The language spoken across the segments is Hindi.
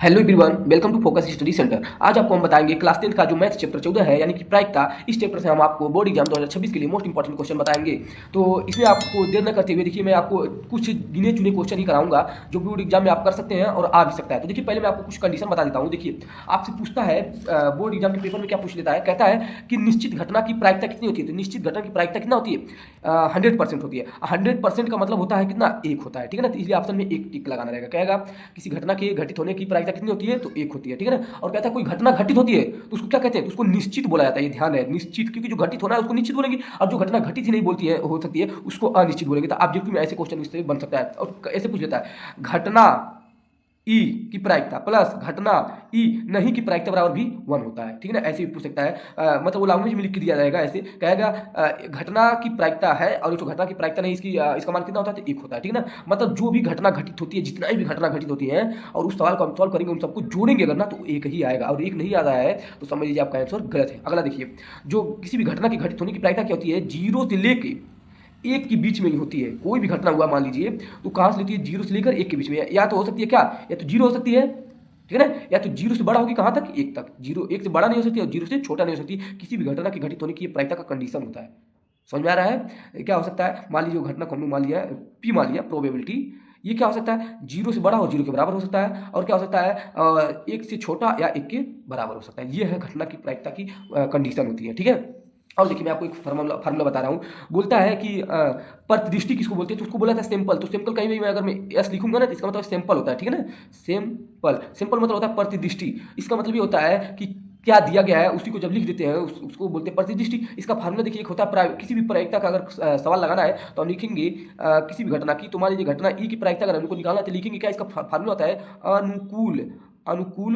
Hello everyone, welcome to Focus Study Centre. आज आपको हम बताएंगे क्लास 10 का जो मैथ चैप्टर 14 है यानी कि प्रायिकता। इस चैप्टर से हम आपको बोर्ड एग्जाम 2026 के लिए मोस्ट इंपॉर्टेंट क्वेश्चन बताएंगे। तो इसमें आपको देर न करते हुए देखिए, मैं आपको कुछ गिने चुने क्वेश्चन ही कराऊंगा जो बोर्ड एग्जाम में आप कर सकते हैं और आ भी सकता है। तो देखिए, पहले मैं आपको कुछ कंडीशन बता देता हूँ। देखिए, आपसे पूछता है बोर्ड एग्जाम के पेपर में क्या पूछ लेता है, कहता है कि निश्चित घटना की प्रायिकता कितनी होती है। तो निश्चित घटना की प्रायिकता कितना होती है? 100% होती है। 100% का मतलब होता है कितना? एक होता है, ठीक है ना। तो इसलिए ऑप्शन में एक टिक लगाना रहेगा। कहेगा किसी घटना के घटित होने की प्रायिकता कितनी होती है, तो एक होती है, ठीक है ना। और कहता है कोई घटना घटित होती है तो उसको क्या कहते हैं, तो उसको निश्चित बोला जाता है। ये ध्यान है, निश्चित, क्योंकि जो घटित होना है उसको निश्चित बोलेंगे और जो घटना घटित ही नहीं बोलती है हो सकती है उसको अनिश्चित बोलेंगे। तो ऑब्जेक्टिव में ऐसे क्वेश्चन इससे बन सकता है और ऐसे पूछ लेता है घटना ई की प्रायिकता प्लस घटना ई नहीं की प्रायिकता बराबर भी 1 होता है, ठीक है ना। ऐसे भी पूछ सकता है। मतलब वो लैंग्वेज में लिख के दिया जाएगा। ऐसे कहेगा घटना की प्रायिकता है और जो घटना की प्रायिकता नहीं इसका मान कितना होता है, तो 1 होता है, ठीक है ना। मतलब जो भी घटना घटित होती है, जितना भी घटना घटित होती है और उस सवाल को हम सॉल्व करेंगे, उन सबको जोड़ेंगे अगर ना, तो एक ही आएगा। और एक नहीं आ रहा है तो समझ लीजिए आपका आंसर गलत है। अगला देखिए, जो किसी भी घटना की घटित होने की प्रायिकता क्या होती है, 0 से लेके 1 के बीच में ही होती है। कोई भी घटना हुआ मान लीजिए, तो कहाँ से लेती है, 0 से लेकर 1 के बीच में। या तो हो सकती है क्या, या तो 0 हो सकती है, ठीक है ना, या तो 0 से बड़ा होगी कहाँ तक, 1 तक। 0 1 से बड़ा नहीं हो सकती और 0 से छोटा नहीं हो सकती। किसी भी घटना की घटित होने की प्रायिकता का कंडीशन होता है। समझ में आ रहा है? क्या हो सकता है, मान लीजिए घटना को हमने मान लिया पी, मान लिया प्रोबेबिलिटी। ये क्या हो सकता है, 0 से बड़ा हो, 0 के बराबर हो सकता है। और क्या हो सकता है, 1 से छोटा या 1 के बराबर हो सकता है। ये है घटना की प्रायिकता की कंडीशन होती है, ठीक है। और देखिए, मैं आपको एक फार्मूला बता रहा हूँ। बोलता है कि प्रतिदृष्टि किसको बोलते हैं, तो उसको बोला था सैंपल। तो सैंपल कहीं भी मैं अगर मैं एस लिखूंगा ना, तो इसका मतलब सैंपल होता है, ठीक है ना। सैंपल मतलब होता है प्रतिदृष्टि। इसका मतलब ये होता है कि क्या दिया गया है उसी को जब लिख देते हैं उसको बोलते हैं प्रतिदृष्टि। इसका फार्मूला देखिए, एक होता है किसी भी प्रायिकता का अगर सवाल लगाना है तो हम लिखेंगे किसी भी घटना की। तो मान लीजिए घटना ई की प्रायिकता अगर हमको निकालना है तो लिखेंगे क्या, इसका फार्मूला होता है अनुकूल अनुकूल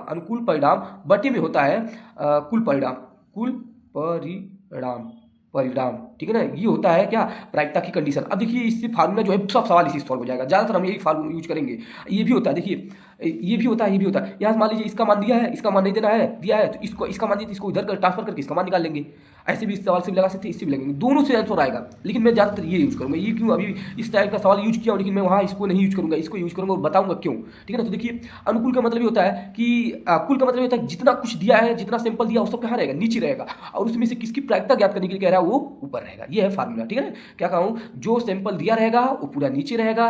अनुकूल परिणाम बटे में होता है कुल परिणाम, कुल परिणाम, परिणाम, ठीक है ना। ये होता है क्या, प्रायिकता की कंडीशन। अब देखिए, इससे फार्मूला जो है सब सवाल इसी सॉल्व हो जाएगा। ज़्यादातर हम यही फार्मूला यूज करेंगे। ये भी होता है, देखिए ये भी होता है, ये भी होता है। यहाँ मान लीजिए इसका मान दिया है, इसका मान नहीं देना है, दिया है तो इसको इसका मान दिया तो इसको इधर कर ट्रांसफर करके इसका मान निकाल लेंगे। ऐसे भी इस सवाल से भी लगा सकते हैं, इससे भी लगेंगे, दोनों से आंसर आएगा। लेकिन मैं ज़्यादातर ये यूज करूँगा। ये क्यों, अभी इस टाइप का सवाल यूज किया हूँ, लेकिन मैं वहाँ इसको नहीं यूज करूँगा, इसको यूज करूँगा और बताऊँगा क्यों, ठीक है ना। तो देखिए, अनुकूल का मतलब ये होता है कि कुल का मतलब ये होता है जितना कुछ दिया है, जितना सैंपल दिया, वो सब कहाँ रहेगा, नीचे रहेगा। और उसमें से किसकी प्रायिकता ज्ञात करने के लिए कह रहा है, वो ऊपर रहेगा। ये है फार्मूला, ठीक है ना। क्या कहूँ, जो सैंपल दिया रहेगा वो पूरा नीचे रहेगा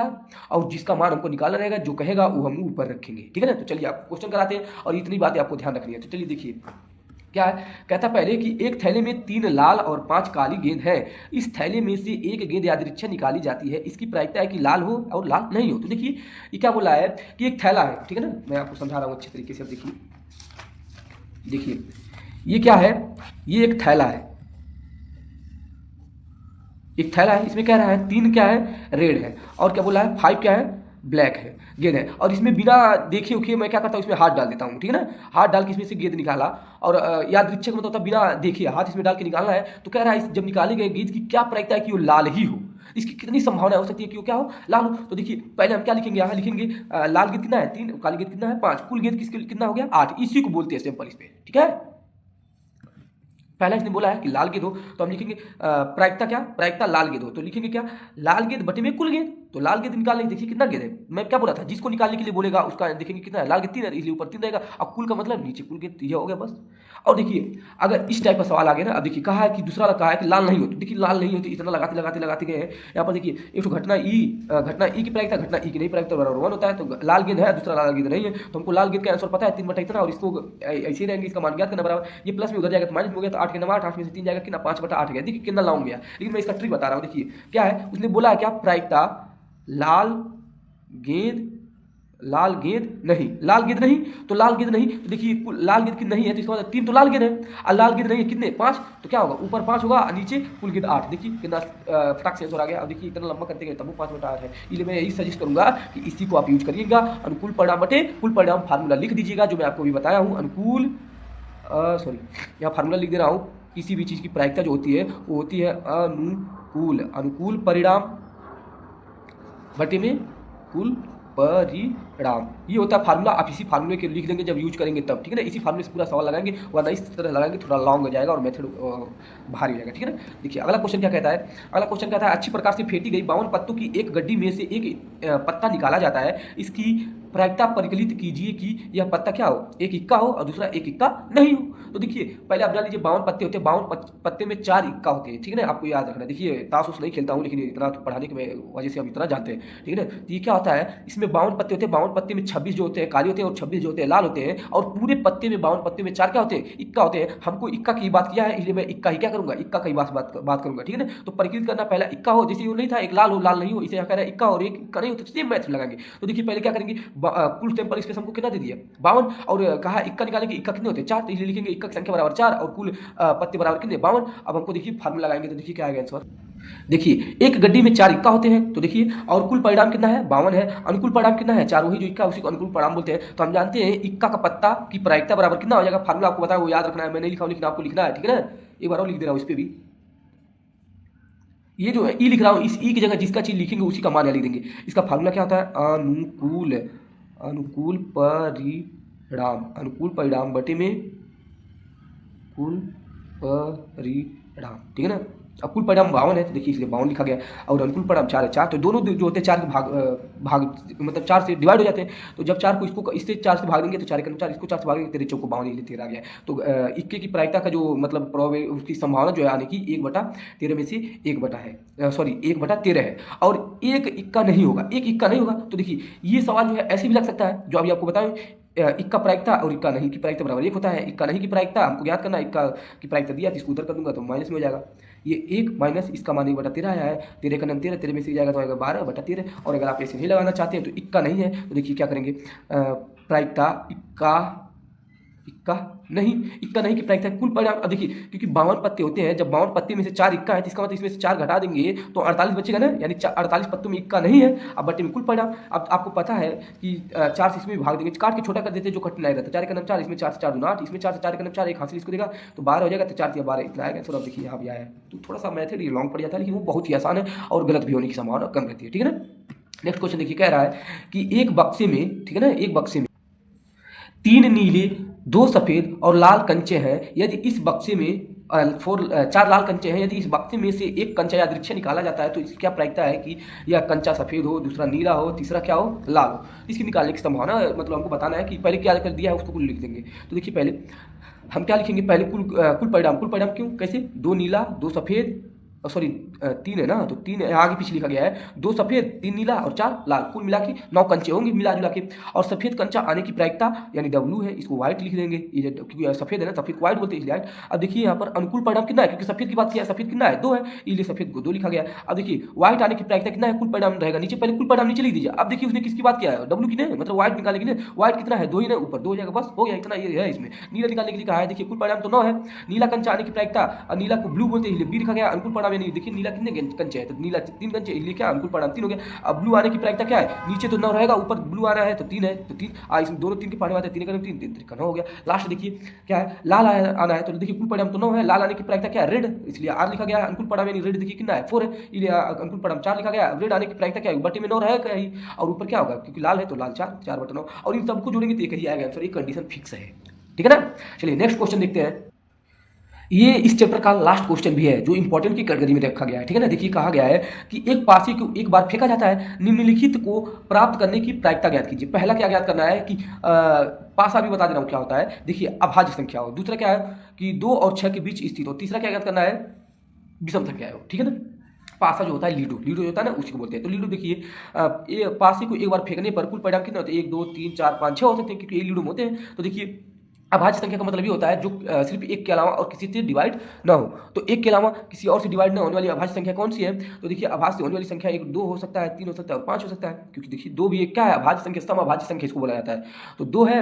और जिसका मान हमको निकालना रहेगा, जो कहेगा वो हम ऊपर रखेंगे, ठीक है ना। तो चलिए आपको क्वेश्चन कराते हैं और इतनी बातें आपको ध्यान रखनी है। तो चलिए देखिए क्या है, कहता पहले कि एक थैले में 3 लाल और 5 काली गेंद है। इस थैले में से एक गेंद यादृच्छिक निकाली जाती है। इसकी प्रायिकता है कि लाल हो और लाल नहीं हो। तो देखिए, ये क्या बोला है कि एक थैला है, ठीक है ना। मैं आपको समझा रहा हूँ अच्छे तरीके से। अब देखिए, देखिए ये क्या है, ये एक थैला है, एक थैला है। इसमें कह रहा है 3 क्या है, रेड है, और क्या बोला है 5 क्या है, ब्लैक है, गेंद है। और इसमें बिना देखे उखे मैं क्या करता हूँ, इसमें हाथ डाल देता हूँ, ठीक है ना। हाथ डाल के इसमें से गेंद निकाला और यादृच्छिक मतलब होता है बिना देखे हाथ इसमें डाल के निकालना है। तो कह रहा है जब निकाली गई गेंद की क्या प्रायिकता है कि वो लाल ही हो। इसकी कितनी संभावना हो सकती है कि वो क्या हो, लाल हो। तो देखिए, पहले हम क्या लिखेंगे, यहाँ लिखेंगे लाल गेंद कितना है 3, काली गेंद कितना है 5, कुल गेंद कितना हो गया 8। इसी को बोलते हैं सिंपल इस पे, ठीक है। पहला इसने बोला है कि लाल गेंद हो, तो हम लिखेंगे प्रायिकता क्या, प्रायिकता लाल गेंद हो। तो लिखेंगे क्या, लाल गेंद बटे में कुल गेंद। तो लाल गेंद निकालने देखिए कितना गेंद है, मैं क्या बोला था, जिसको निकालने के लिए बोलेगा उसका देखेंगे कितना है, लाल गेंद 3 है इसलिए ऊपर 3 रहेगा। अब कुल का मतलब नीचे कुल गेंद, ये हो गया बस। और देखिए, अगर इस टाइप का सवाल आ गया ना, अब देखिए कहा है कि दूसरा कहा है कि लाल नहीं होती। देखिए लाल नहीं होती, इतना लगाते लगाते लगाते गए हैं। यहाँ पर देखिए, एक घटना ई की प्रायिकता घटना ई की नहीं प्रायिकता बराबर 1 होता है। तो लाल गेंद है, दूसरा लाल गेंद नहीं है, तो हमको लाल गेंद का आंसर पता है 3 बटा इतना, और इसको ऐसे ही रहेंगे, इसका मान ज्ञात करना बराबर। ये प्लस में उधर जाएगा तो माइनस में हो गया, तो 8 के 9 8, 8 में से 3 जाएगा कितना 5 बटा 8 गया। देखिए कितना लॉन्ग गया, लेकिन मैं इसका ट्रिक बता रहा हूँ। देखिए क्या है, उसने बोला है क्या, प्रायिकता लाल गेंद, लाल गेंद नहीं, लाल गेंद नहीं, तो लाल गेंद नहीं। तो देखिए लाल गेंद की नहीं है तो इसका मतलब 3 तो लाल गेंद है और लाल गेंद नहीं है कितने 5, तो क्या होगा ऊपर 5 होगा और नीचे कुल गेंद 8। देखिए कितना फटाक से आंसर आ गया। अब देखिए इतना लंबा करते गए तब वो 5 बटा 8 है। इसलिए मैं यही सजेस्ट करूंगा कि इसी को आप यूज करिएगा। अनुकूल परिणाम बटे कुल परिणाम फार्मूला लिख दीजिएगा, जो मैं आपको अभी बताया हूँ। अनुकूल यहाँ फार्मूला लिख दे रहा हूँ। किसी भी चीज़ की प्रायिकता जो होती है वो होती है अनुकूल, अनुकूल परिणाम बटे में कुल परिणाम। ये होता है फार्मूला। आप इसी फार्मूले के लिख देंगे जब यूज करेंगे तब, ठीक है ना। इसी फार्मूले से पूरा सवाल लगाएंगे, वरना इस तरह लगाएंगे थोड़ा लॉन्ग हो जाएगा और मेथड भारी हो जाएगा, ठीक है ना। देखिए अगला क्वेश्चन क्या कहता है, अगला क्वेश्चन कहता है अच्छी प्रकार से फेंटी गई 52 पत्तों की एक गड्डी में से एक पत्ता निकाला जाता है। इसकी प्रायिकता परिकलित कीजिए कि यह पत्ता क्या हो, एक इक्का हो और दूसरा एक इक्का नहीं हो। तो देखिए पहले आप जान लीजिए 52 पत्ते होते हैं, 52 पत्ते में 4 इक्का होते हैं, ठीक है ना, आपको याद रखना। देखिए ताश उस नहीं खेलता हूँ, लेकिन इतना तो पढ़ाने की वजह से हम इतना जानते हैं, ठीक है ना। तो ये क्या होता है, इसमें 52 पत्ते होते हैं, 52 पत्ते में 26 जो होते हैं काले होते हैं और 26 जो होते हैं लाल होते हैं, और पूरे पत्ते में 52 पत्ते में 4 क्या होते हैं, इक्का होते हैं। हमको इक्का की बात किया है, इसलिए मैं इक्का ही क्या करूंगा, इक्का की बात करूंगा, ठीक है ना। तो परिकलित करना पहला इक्का हो, जैसे वो नहीं था एक लाल हो लाल नहीं हो, इसे कह रहा है इक्का और एक इक्का नहीं हो, तो सेम मैथ लगाएंगे। तो देखिए पहले क्या करेंगे, कुल टेम्पर स्पेस हमको कितना दे दिया 52, और कहा इक्का निकालेंगे, इक्का कितने होते हैं 4, तो इसलिए लिखेंगे इक्का की संख्या बराबर 4 और कुल पत्ते बराबर कितने 52। अब हमको देखिए फार्मूला लगाएंगे, तो देखिए क्या आएगा आंसर। देखिए एक गड्डी में 4 इक्का होते हैं, तो देखिए और कुल परिणाम कितना है 52 है, अनुकूल परिणाम कितना है 4, वही जो इक्का उसी को अनुकूल परिणाम बोलते हैं। तो हम जानते हैं इक्का का पत्ता की प्रायिकता बराबर कितना हो जाएगा, फार्मूला आपको बताया वो याद रखना है, मैं नहीं लिखा हूं लेकिन आपको लिखना है, ठीक है ना। एक बार और लिख दे रहा हूं इस पे भी, ये जो है ई लिख रहा हूं, इस ई की जगह जिसका चीज लिखेंगे उसी का मान लिख देंगे। इसका फार्मूला क्या होता है, अनुकूल परिणाम बटे में कुल परिणाम, ठीक है ना। अब कुल परिणाम 52 है, तो देखिए इसलिए 52 लिखा गया, और अनुकूल परिणाम 4 है, 4 तो दोनों जो होते हैं 4 के भाग मतलब 4 से डिवाइड हो जाते हैं। तो जब 4 को इसको इससे 4 से भाग देंगे तो 4 के 4, इसको 4 से भागेंगे, तेरे चौको 52 इसलिए 13 आ गया। तो इक्के की प्रायिकता का जो मतलब उसकी संभावना जो है आने की 1/13 में से 1 है, सॉरी 1/13 है, और एक इक्का नहीं होगा, एक इक्का नहीं होगा। तो देखिए ये सवाल जो है ऐसे भी लग सकता है, जो अभी आपको बताएं इक्का प्रायिकता और इक्का नहीं की प्रायिकता बराबर 1 होता है। इक्का नहीं की प्रायिकता हमको ज्ञात करना, इक्का की प्रायिकता दिया तो इसको उधर कर दूंगा तो माइनस में हो जाएगा, ये 1 माइनस इसका मान 1/13 आया है, 13 का नाम 13, 13 में से जाएगा तो आएगा 12/13। और अगर आप ऐसे नहीं लगाना चाहते हैं तो इक्का नहीं है, तो देखिए क्या करेंगे, प्रायिकता इक्का नहीं की प्रायिकता कुल परिणाम। अब देखिए क्योंकि 52 पत्ते होते हैं, जब 52 पत्ते में से 4 इक्का है तो इसका मतलब इसमें से 4 घटा देंगे तो 48 बचेगा ना, यानी 48 पत्तों में इक्का नहीं है। अब बटे में कुल परिणाम, अब आपको पता है कि 4 से इसमें भाग देंगे, काट के छोटा कर देते हैं जो कठिन आएगा, तो 4 का नाम 4, इसमें 4 से 4 दूना 8, इसमें 4 से 4 का नाम 4, एक हासिल इसको देगा तो 12 हो जाएगा, तो 4 या 12 इतना आएगा। थोड़ा देखिए यहाँ भी आया है, तो थोड़ा सा मैथड ये लॉन्ग पड़ जाता है, लेकिन वो बहुत ही आसान है और गलत भी होने की संभावना कम रहती है, ठीक है ना। नेक्स्ट क्वेश्चन देखिए कह रहा है कि एक बक्से में, ठीक है ना, एक बक्से में 3 नीले 2 सफेद और लाल कंचे हैं, यदि इस बक्से में 4 लाल कंचे हैं, यदि इस बक्से में से एक कंचा यादृच्छिक निकाला जाता है तो इसकी क्या प्रायिकता है कि यह कंचा सफेद हो, दूसरा नीला हो, तीसरा क्या हो लाल हो। इसकी निकालने की संभावना मतलब हमको बताना है कि पहले क्या कर दिया है उसको कुल लिख देंगे। तो देखिए पहले हम क्या लिखेंगे, पहले कुल परिणाम क्यों कैसे, 2 नीला 2 सफेद, सॉरी 3 है ना, तो 3 आगे पीछे लिखा गया है, 2 सफेद 3 नीला और 4 लाल, कुल मिला के 9 कंचे होंगे मिला जुला के। और सफेद कंचा आने की प्रायिकता यानी W है, इसको व्हाइट लिख देंगे, ये क्योंकि सफेद है ना, सफेद व्हाइट बोलते हैं इसलिए व्हाइट। अब देखिए यहाँ पर अनुकूल परिणाम कितना है, क्योंकि सफेद की बात किया है, सफेद कितना है 2 है, इसलिए सफेद को 2 लिखा गया। अब देखिए व्हाइट आने की प्रायिकता कितना है, कुल परिणाम रहेगा नीचे, पहले कुल परिणाम नीचे लिख दीजिए। अब देखिए उसने किसकी बात किया है, W की नहीं, मतलब व्हाइट निकालने के लिए व्हाइट कितना है 2 ही ना, ऊपर 2 हो जाएगा, बस हो गया इतना ये है। इसमें नीला निकालने के लिए कहा है, देखिए कुल परिणाम तो 9 है, नीला कंचा आने की प्रायिकता, नीला को ब्लू बोलते हैं इसलिए B लिखा गया, अनुकूल परिणाम यानी देखिए नीला कितने कंचे है, तो नीला 3 कंचे इसलिए क्या अनुकूल परिणाम 3 हो गया। अब ब्लू आने की प्रायिकता क्या है, नीचे तो 9 रहेगा, ऊपर ब्लू आ रहा है तो 3 है, तो 3 इसमें दोनों 3 के पाने वाले 3 का 3 3 का 9 हो गया। लास्ट देखिए क्या है, लाल आना है, तो देखिए कुल परिणाम तो 9 है, लाल आने की प्रायिकता क्या है रेड, इसलिए R लिखा गया है। अनुकूल परिणाम यानी रेड देखिए कितना है 4 है, इसलिए अनुकूल परिणाम 4 लिखा गया। रेड आने की प्रायिकता क्या है, बटे में 9 रहेगा ही, और ऊपर क्या होगा क्योंकि लाल है तो लाल 4/9, और इन सबको जोड़ेंगे तो एक ही आएगा आंसर, ये कंडीशन फिक्स है, ठीक है ना। चलिए नेक्स्ट क्वेश्चन देखते हैं, ये इस चैप्टर का लास्ट क्वेश्चन भी है जो इंपॉर्टेंट की कैटेगरी में रखा गया है, ठीक है ना। देखिए कहा गया है कि एक पासे को एक बार फेंका जाता है, निम्नलिखित को प्राप्त करने की प्रायिकता ज्ञात कीजिए। पहला क्या ज्ञात करना है कि पासा भी बता दे रहा हूँ क्या होता है, देखिए अभाज्य संख्या हो, दूसरा क्या है कि 2 और 6 के बीच स्थित हो, तीसरा क्या ज्ञात करना है विषम संख्या हो, ठीक है ना। पासा जो होता है लीडो जो होता है ना उसी को बोलते हैं। तो लीडो देखिए ये पासे को एक बार फेंकने पर कुल परिणाम कितना होता है, 1 2 3 4 5 6 हो सकते हैं क्योंकि ये लीडो होते हैं। तो देखिए अभाज्य संख्या का मतलब ये होता है जो सिर्फ एक के अलावा और किसी से डिवाइड ना हो, तो एक के अलावा किसी और से डिवाइड ना होने वाली अभाज्य संख्या कौन सी है, तो देखिए अभाज्य से होने वाली संख्या 1 2 हो सकता है, 3 हो सकता है और 5 हो सकता है, क्योंकि देखिए 2 भी एक क्या है अभाज्य संख्या, सम अभाज्य संख्या इसको बोला जाता है। तो 2 है,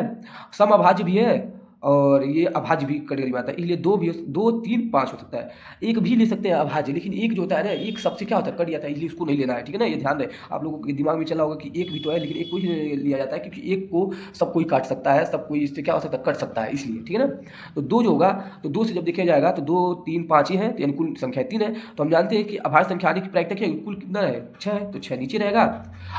सम अभाज्य भी है और ये अभाज्य भी कैटेगरी में आता है, इसलिए 2 भी 2 3 5 हो सकता है। एक भी ले सकते हैं अभाज्य, लेकिन एक जो होता है ना एक सबसे क्या होता है कट जाता है, इसलिए उसको नहीं लेना है, ठीक है ना। ये ध्यान रहे, आप लोगों के दिमाग में चला होगा कि एक भी तो है लेकिन एक को ही लिया जाता है, क्योंकि एक को सब कोई काट सकता है, सब कोई इससे क्या हो सकता है कट सकता है, इसलिए ठीक है ना। तो 2 जो होगा तो 2 से जब देखा जाएगा तो 2 3 5 ही है, यानी कुल संख्या 3 है। तो हम जानते हैं कि अभाज्य संख्या आने की प्रायिकता क्या है, कुल कितना है 6 है, तो 6 नीचे रहेगा,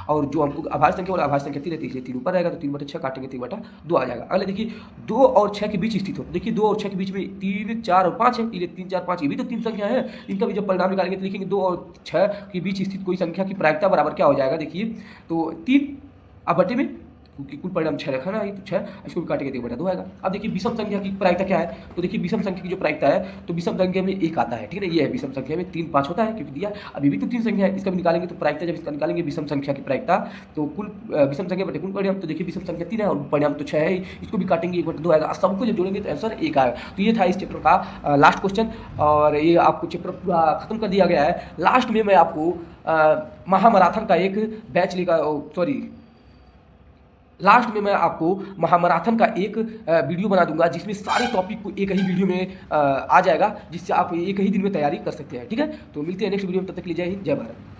और जो हमको अभाज्य संख्या वाला अभाज्य संख्या 3 रहती है इसलिए 3 ऊपर रहेगा, तो 3/6 काटेंगे 3/2 आ जाएगा। अगले देखिए 2 और 6 के बीच स्थित हो, देखिए 2 और 6 के बीच में 3 4 और 5 है, ये 3 4 5 ये भी तो 3 संख्या है, इनका भी जब परिणाम निकालेंगे तो लिखेंगे 2 और 6 के बीच स्थित कोई संख्या की प्रायिकता बराबर क्या हो जाएगा, देखिए तो 3 अब बटे में क्योंकि कुल परिणाम 6 रखा ना, ये तो 6, इसको भी काटेंगे तो बटा 2 आएगा। अब देखिए विषम संख्या की प्रायिकता क्या है, तो देखिए विषम संख्या की जो प्रायिकता है, तो विषम संख्या में 1 आता है, ठीक है ना, ये है विषम संख्या में 3 5 होता है, क्योंकि दिया अभी भी तो 3 संख्या है, इसका भी निकालेंगे तो प्रायिकता जब इसका निकालेंगे विषम संख्या की प्रायिकता, तो कुल विषम संख्या बटे कुल परिणाम, तो देखिए विषम संख्या 3 है और परिणाम तो 6 है, इसको भी काटेंगे 1 बटा 2 आएगा, सबको जब जोड़ेंगे तो आंसर 1 आएगा। तो ये था इस चैप्टर का लास्ट क्वेश्चन, और ये आपको चैप्टर पूरा खत्म कर दिया गया है। लास्ट में मैं आपको महामैराथन का एक बैच लेकर, सॉरी, लास्ट में मैं आपको महामैराथन का एक वीडियो बना दूंगा, जिसमें सारे टॉपिक को एक ही वीडियो में आ जाएगा, जिससे आप एक ही दिन में तैयारी कर सकते हैं, ठीक है। तो मिलते हैं नेक्स्ट वीडियो में, तब तक के लिए जय हिंद, जय भारत।